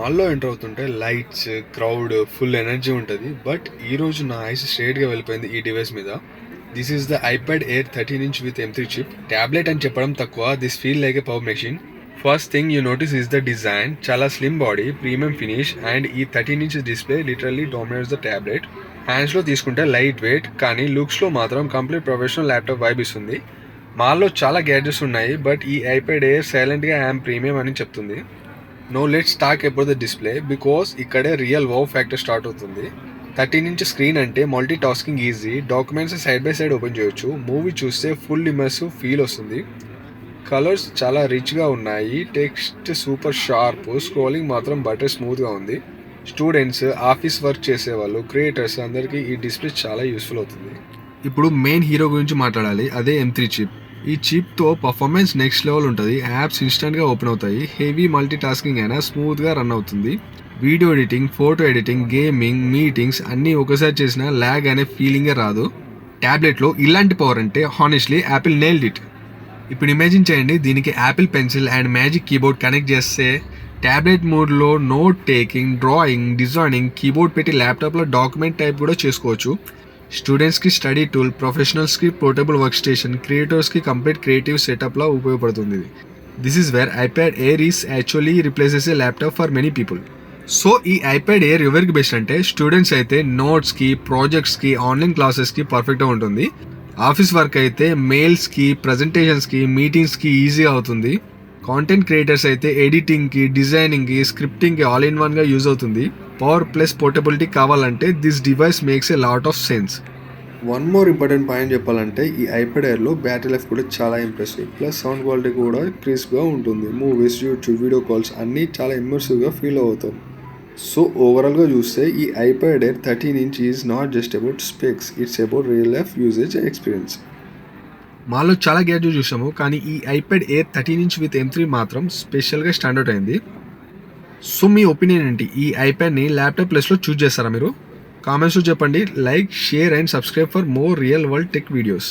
మాల్‌లో ఎంటర్ అవుతుంటే lights, crowd, full energy ఉంటది. బట్ ఈరోజు నా ఐస్ స్ట్రెయిట్‌గా వెళ్ళిపోయింది ఈ డివైస్ మీద. This is the iPad Air 13 inch with M3 chip. Tablet అని చెప్పడం తక్కువ. This feel like a power machine. First thing you notice is the design. చాలా slim body, premium finish and ఈ 13 inch display literally dominates the tablet. హ్యాండ్స్‌లో తీసుకుంటే light wait కానీ లుక్స్‌లో మాత్రం complete professional laptop vibe ఇస్తుంది. మాల్‌లో చాలా గ్యాడ్జెట్స్ ఉన్నాయి బట్ ఈ ఐప్యాడ్ ఎయిర్ సైలెంట్‌గా ఐయామ్ ప్రీమియం అని చెప్తుంది. No let's talk about the display because ఇక్కడే రియల్ వావ్ ఫ్యాక్టర్ స్టార్ట్ అవుతుంది. 13 ఇంచ్ స్క్రీన్ అంటే multitasking easy. Documents side by side open చేయొచ్చు. మూవీ చూస్తే ఫుల్ ఇమర్సివ్ ఫీల్ వస్తుంది. కలర్స్ చాలా రిచ్గా ఉన్నాయి. Text super sharp. స్క్రోలింగ్ మాత్రం బటర్ స్మూత్గా ఉంది. స్టూడెంట్స్, ఆఫీస్ వర్క్ చేసేవాళ్ళు, క్రియేటర్స్ అందరికీ ఈ డిస్ప్లే చాలా యూస్ఫుల్ అవుతుంది. ఇప్పుడు మెయిన్ హీరో గురించి మాట్లాడాలి. అదే M3 చిప్. ఈ చిప్తో పర్ఫార్మెన్స్ నెక్స్ట్ లెవెల్ ఉంటుంది. యాప్స్ ఇన్స్టెంట్గా ఓపెన్ అవుతాయి. హెవీ మల్టీ టాస్కింగ్ అయినా స్మూత్గా రన్ అవుతుంది. Video editing, photo editing, gaming, meetings అన్నీ ఒకసారి చేసిన ల్యాగ్ అనే ఫీలింగే రాదు. ట్యాబ్లెట్లో ఇలాంటి పవర్ అంటే హానెస్ట్లీ యాపిల్ నెయిల్డ్ ఇట్. ఇప్పుడు ఇమాజిన్ చేయండి, దీనికి Apple Pencil and Magic Keyboard connect చేస్తే ట్యాబ్లెట్ మోడ్లో note taking, drawing, designing, keyboard పెట్టి ల్యాప్టాప్లో డాక్యుమెంట్ టైప్ కూడా చేసుకోవచ్చు. స్టూడెంట్స్కి స్టడీ టూల్, ప్రొఫెషనల్స్కి పోర్టబుల్ వర్క్ స్టేషన్, క్రియేటర్స్కి కంప్లీట్ క్రియేటివ్ సెటప్లా ఉపయోగపడుతుంది. This is where iPad Air is actually replaces a laptop for many people. So ఈ ఐప్యాడ్ ఎయిర్ ఎవరికి బెస్ట్ అంటే స్టూడెంట్స్ అయితే నోట్స్కి, ప్రాజెక్ట్స్కి, ఆన్లైన్ క్లాసెస్కి పర్ఫెక్ట్గా ఉంటుంది. ఆఫీస్ వర్క్ అయితే మెయిల్స్కి, ప్రజెంటేషన్స్కి, మీటింగ్స్కి ఈజీగా అవుతుంది. కాంటెంట్ క్రియేటర్స్ అయితే ఎడిటింగ్కి, డిజైనింగ్కి, స్క్రిప్టింగ్కి ఆల్ ఇన్ వన్గా యూజ్ అవుతుంది. పవర్ ప్లస్ పోర్టబిలిటీ కావాలంటే this device makes a lot of sense. One more important point చెప్పాలంటే ఈ ఐప్యాడ్ ఎయిర్లో బ్యాటరీ లైఫ్ కూడా చాలా ఇంప్రెసివ్. ప్లస్ సౌండ్ క్వాలిటీ కూడా క్రిస్ప్గా ఉంటుంది. మూవీస్, యూట్యూబ్, వీడియో కాల్స్ అన్నీ చాలా ఇమ్మర్సివ్గా ఫీల్ అవుతాం. సో ఓవరాల్గా చూస్తే ఈ iPad Air 13 inch is not just about specs, it's about real life usage experience. మాలో చాలా గ్యాడ్జెట్ చూసాము కానీ ఈ iPad Air 13 inch with M3 మాత్రం స్పెషల్గా స్టాండౌట్ అయింది. సో మీ ఒపీనియన్ ఏంటి? ఈ ఐప్యాడ్ని ల్యాప్టాప్ ప్లేస్లో చూస్ చేస్తారా మీరు? కామెంట్స్లో చెప్పండి. Like, share and subscribe for more real world tech videos.